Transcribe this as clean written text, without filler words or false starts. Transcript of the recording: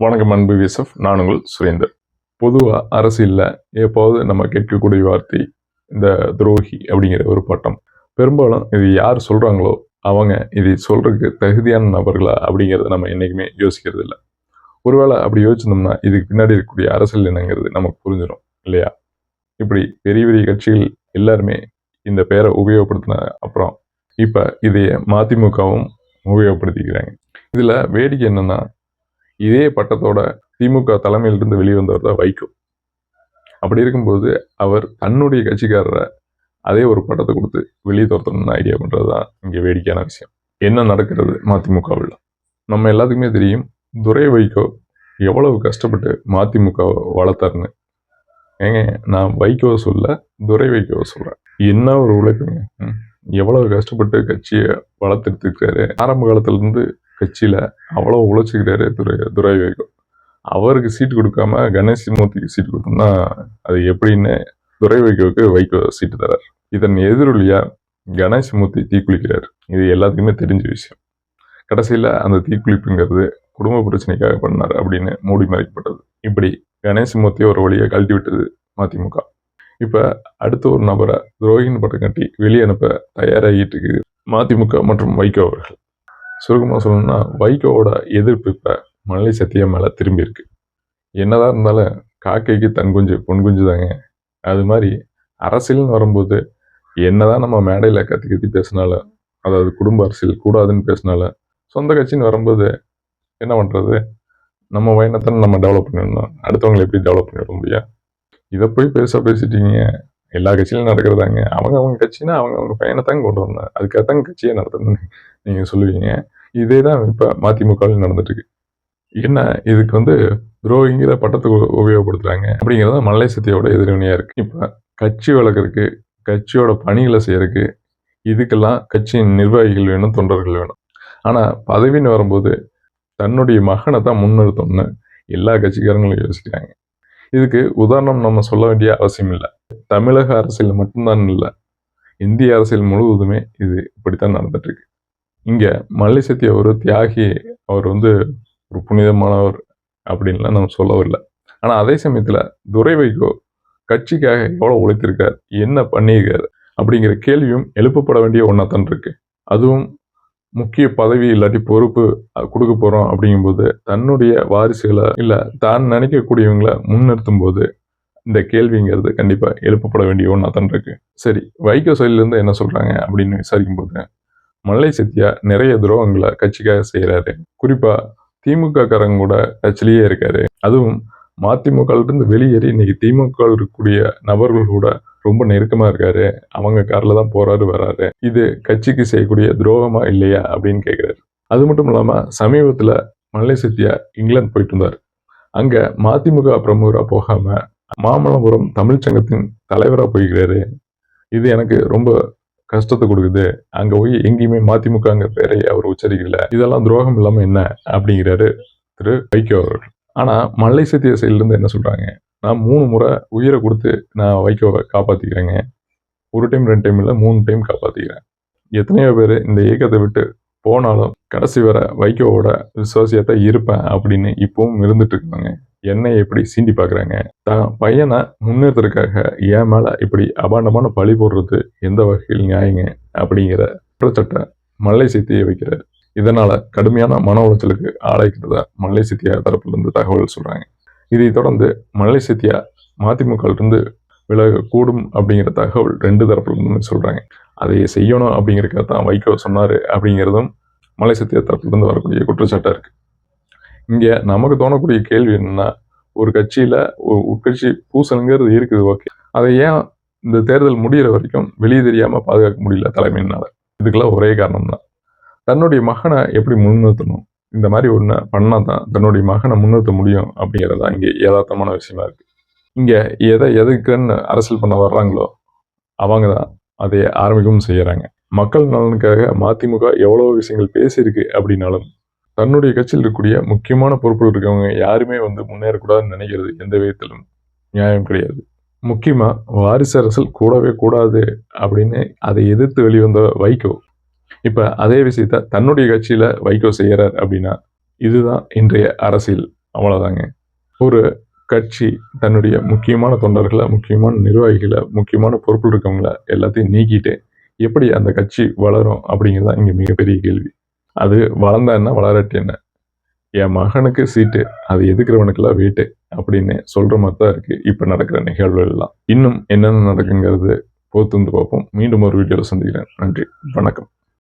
வணக்கம் அன்பு விஎஸ்எஃப். நான் உங்கள் சுரேந்தர். பொதுவாக அரசியலில் எப்போது நம்ம கேட்கக்கூடிய வார்த்தை இந்த துரோகி அப்படிங்கிற ஒரு பட்டம். பெரும்பாலும் இது யார் சொல்கிறாங்களோ அவங்க இதை சொல்கிறதுக்கு தகுதியான நபர்களா அப்படிங்கிறத நம்ம என்றைக்குமே யோசிக்கிறது இல்லை. ஒருவேளை அப்படி யோசிச்சிருந்தோம்னா இதுக்கு பின்னாடி இருக்கக்கூடிய அரசியல் என்னங்கிறது நமக்கு புரிஞ்சிடும் இல்லையா? இப்படி பெரிய பெரிய கட்சிகள் எல்லாருமே இந்த பெயரை உபயோகப்படுத்தின அப்புறம் இப்போ இதைய மதிமுகவும் உபயோகப்படுத்திக்கிறாங்க. இதில் வேடிக்கை என்னென்னா, இதே பட்டத்தோட திமுக தலைமையிலிருந்து வெளிவந்தவர் தான் வைகோ. அப்படி இருக்கும்போது அவர் தன்னுடைய கட்சிக்காரரை அதே ஒரு பட்டத்தை கொடுத்து வெளியே துரத்தணும்னு ஐடியா பண்ணுறது தான் இங்கே வேடிக்கையான விஷயம். என்ன நடக்கிறது மதிமுகவில் நம்ம எல்லாத்துக்குமே தெரியும். துரை வைகோ எவ்வளவு கஷ்டப்பட்டு மதிமுகவை வளர்த்தாருன்னு. ஏங்க, நான் வைகோவை சொல்ல, துரை வைகோவை சொல்கிறேன். என்ன ஒரு உழைப்புங்க! எவ்வளவு கஷ்டப்பட்டு கட்சியை வளர்த்துருக்காரு. ஆரம்ப காலத்திலேருந்து கட்சியில் அவ்வளோ உழைச்சிக்கிறாரு துரை வைகோ. அவருக்கு சீட்டு கொடுக்காம கணேஷ் மூர்த்திக்கு சீட்டு கொடுத்தோம்னா அது எப்படின்னு துரை வைகோவுக்கு வைகோ சீட்டு தரார். இதன் எதிரொலியா கணேஷ் மூர்த்தி தீக்குளிக்கிறார். இது எல்லாத்துக்குமே தெரிஞ்ச விஷயம். கடைசியில் அந்த தீக்குளிப்புங்கிறது குடும்ப பிரச்சனைக்காக பண்ணார் அப்படின்னு மூடி மறைக்கப்பட்டது. இப்படி கணேஷ் மூர்த்தியை ஒரு வழியை கழட்டி விட்டது மதிமுக. இப்போ அடுத்த ஒரு நபரை துரோகின்னு பட்டம் கட்டி வெளியே அனுப்ப தயாராகிட்டு இருக்குது மதிமுக மற்றும் வைகோ அவர்கள். சுருக்கமாக சொல்லணும்னா, வைகோவோட எதிர்ப்பு இப்போ மல்லை சத்யா மேலே திரும்பி இருக்கு. என்னதான் இருந்தாலும் காக்கைக்கு தன் குஞ்சு பொன் குஞ்சு தாங்க. அது மாதிரி அரசியல்னு வரும்போது என்னதான் நம்ம மேடையில் கத்தி கத்தி பேசினாலும், அதாவது குடும்ப அரசியல் கூடாதுன்னு பேசினாலும், சொந்த கட்சின்னு வரும்போது என்ன பண்ணுறது? நம்ம பயணத்தை நம்ம டெவலப் பண்ணிடணும். அடுத்தவங்களை எப்படி டெவலப் பண்ணிட முடியும்? இதை போய் பெருசாக பேசிட்டீங்க. எல்லா கட்சியிலும் நடக்கிறதாங்க. அவங்க கட்சினா அவங்க பயணத்தாங்க கொண்டு வரணும். அதுக்காகத்தாங்க கட்சியை நடத்தணும்னு நீங்கள் சொல்லுவீங்க. இதே தான் இப்போ மதிமுகவில் நடந்துட்டு இருக்கு. என்ன இதுக்கு துரோகிங்கிற பட்டத்தை உபயோகப்படுத்துறாங்க அப்படிங்கிறது மல்லை சத்யாவோட எதிர்வினையாக இருக்குது. இப்போ கட்சி வளர்க்குறதுக்கு, கட்சியோட பணிகளை செய்யறதுக்கு இதுக்கெல்லாம் கட்சியின் நிர்வாகிகள் வேணும், தொண்டர்கள் வேணும். ஆனால் பதவின்னு வரும்போது தன்னுடைய மகனை தான் முன்னிறுத்தணும்னு எல்லா கட்சிக்காரங்களும் யோசிக்கிறாங்க. இதுக்கு உதாரணம் நம்ம சொல்ல வேண்டிய அவசியம் இல்லை. தமிழக அரசியல் மட்டும்தான் இல்லை, இந்திய அரசியல் முழுவதுமே இது இப்படித்தான் நடந்துட்டு இருக்கு. இங்கே மல்லை சத்யா ஒரு தியாகி, அவர் ஒரு புனிதமானவர் அப்படின்லாம் நம்ம சொல்லவில்லை. ஆனால் அதே சமயத்தில் துரை வைகோ கட்சிக்காக எவ்வளோ உழைத்திருக்கார், என்ன பண்ணியிருக்கார் அப்படிங்கிற கேள்வியும் எழுப்பப்பட வேண்டிய ஒன்றா தான் இருக்கு. அதுவும் முக்கிய பதவி இல்லாட்டி பொறுப்பு கொடுக்க போகிறோம் அப்படிங்கும்போது தன்னுடைய வாரிசுகளை இல்லை தான் நினைக்கக்கூடியவங்களை முன்னிறுத்தும் போது இந்த கேள்விங்கிறது கண்டிப்பாக எழுப்பப்பட வேண்டிய ஒன்றா தான் இருக்கு. சரி, வைகோ சைட்லேருந்து என்ன சொல்கிறாங்க அப்படின்னு விசாரிக்கும் போது, மல்லை சத்யா நிறைய துரோகங்களை கட்சிக்காக செய்கிறாரு. குறிப்பாக திமுக காரங்க கூட கட்சிலேயே இருக்காரு. அதுவும் மதிமுகலிருந்து வெளியேறி இன்னைக்கு திமுக இருக்கக்கூடிய நபர்கள் கூட ரொம்ப நெருக்கமாக இருக்காரு. அவங்க காரில் தான் போறாரு வராரு. இது கட்சிக்கு செய்யக்கூடிய துரோகமா இல்லையா அப்படின்னு கேட்குறாரு. அது மட்டும் இல்லாமல் சமீபத்தில் மல்லை சத்யா இங்கிலாந்து போயிட்டு இருந்தார். அங்கே மதிமுக பிரமுகராக போகாம மாமல்லபுரம் தமிழ்ச்சங்கத்தின் தலைவராக போய்கிறாரு. இது எனக்கு ரொம்ப கஷ்டத்தை கொடுக்குது. அங்கே போய் எங்கேயுமே மதிமுகங்கிற பேரை அவர் உச்சரிக்கல. இதெல்லாம் துரோகம் இல்லாமல் என்ன அப்படிங்கிறாரு திரு வைகோ அவர்கள். ஆனால் மல்லை சத்யா சைட்லேருந்து என்ன சொல்கிறாங்க, நான் 3 முறை உயிரை கொடுத்து நான் வைகோவை காப்பாற்றிக்கிறேங்க. 1 டைம் 2 டைம் இல்லை, 3 டைம் காப்பாற்றிக்கிறேன். எத்தனையோ பேர் இந்த இயக்கத்தை விட்டு போனாலும் கடைசி வர வைகோவோட விசுவாசியத்தை இருப்பேன் அப்படின்னு இப்பவும் இருந்துட்டு இருக்காங்க. என்னை எப்படி சீண்டி பார்க்குறாங்க. தான் பையனை முன்னேற்றத்துக்காக என் மேலே இப்படி அபாண்டமான பழி போடுறது எந்த வகையில் நியாயங்க அப்படிங்கிற குற்றச்சாட்டை மல்லை சத்யா வைக்கிறார். இதனால கடுமையான மன உளைச்சலுக்கு ஆளாக்கிறதா மல்லை சத்யா தரப்புலேருந்து தகவல் சொல்றாங்க. இதை தொடர்ந்து மல்லை சத்யா மதிமுகலிருந்து விலக கூடும் அப்படிங்கிற தகவல் 2 தரப்புலேருந்து சொல்றாங்க. அதை செய்யணும் அப்படிங்கிறதுக்காக தான் வைகோ சொன்னாரு அப்படிங்கிறதும் மல்லை சத்யா தரப்புலேருந்து வரக்கூடிய குற்றச்சாட்டா இருக்கு. இங்க நமக்கு தோணக்கூடிய கேள்வி என்னன்னா, ஒரு கட்சியில ஒரு உட்கட்சி பூசலுங்கிறது இருக்குது, ஓகே. அதை ஏன் இந்த தேர்தல் முடிகிற வரைக்கும் வெளியே தெரியாம பாதுகாக்க முடியல தலைமையினால? இதுக்கெல்லாம் ஒரே காரணம் தான், தன்னுடைய மகனை எப்படி முன்னிறுத்தணும். இந்த மாதிரி ஒன்று பண்ணால் தான் தன்னுடைய மகனை முன்னிறுத்த முடியும் அப்படிங்கிறதா இங்கே யதார்த்தமான விஷயமா இருக்கு. இங்கே எதுக்குன்னு அரசியல் பண்ண வர்றாங்களோ அவங்க தான் அதை ஆரம்பிக்கவும் செய்கிறாங்க. மக்கள் நலனுக்காக மதிமுக எவ்வளோ விஷயங்கள் பேசியிருக்கு அப்படின்னாலும் தன்னுடைய கட்சியில் இருக்கக்கூடிய முக்கியமான பொறுப்பில் இருக்கவங்க யாருமே முன்னேறக்கூடாதுன்னு நினைக்கிறது எந்த விதத்திலும் நியாயம் கிடையாது. முக்கியமாக வாரிசு அரசியல் கூடவே கூடாது அப்படின்னு அதை எதிர்த்து வெளிவந்த வைகோ இப்போ அதே விஷயத்த தன்னுடைய கட்சியில் வைகோ செய்கிறார் அப்படின்னா இதுதான் இன்றைய அரசியல் அவ்வளோதாங்க. ஒரு கட்சி தன்னுடைய முக்கியமான தொண்டர்களை, முக்கியமான நிர்வாகிகளை, முக்கியமான பொறுப்பில் இருக்கவங்கள எல்லாத்தையும் நீக்கிட்டு எப்படி அந்த கட்சி வளரும் அப்படிங்கிறது தான் இங்கே மிகப்பெரிய கேள்வி. அது வளர்ந்தா என்ன, வளராட்டி என்ன? என் மகனுக்கு சீட்டு, அது எதுக்குறவனுக்கெல்லாம் வீட்டு அப்படின்னு சொல்ற மாதிரி தான் இருக்கு இப்போ நடக்கிற நிகழ்வுகள் எல்லாம். இன்னும் என்னென்ன நடக்குங்கிறது பொறுத்து வந்து பார்ப்போம். மீண்டும் ஒரு வீடியோவில் சந்திக்கிறேன். நன்றி, வணக்கம்.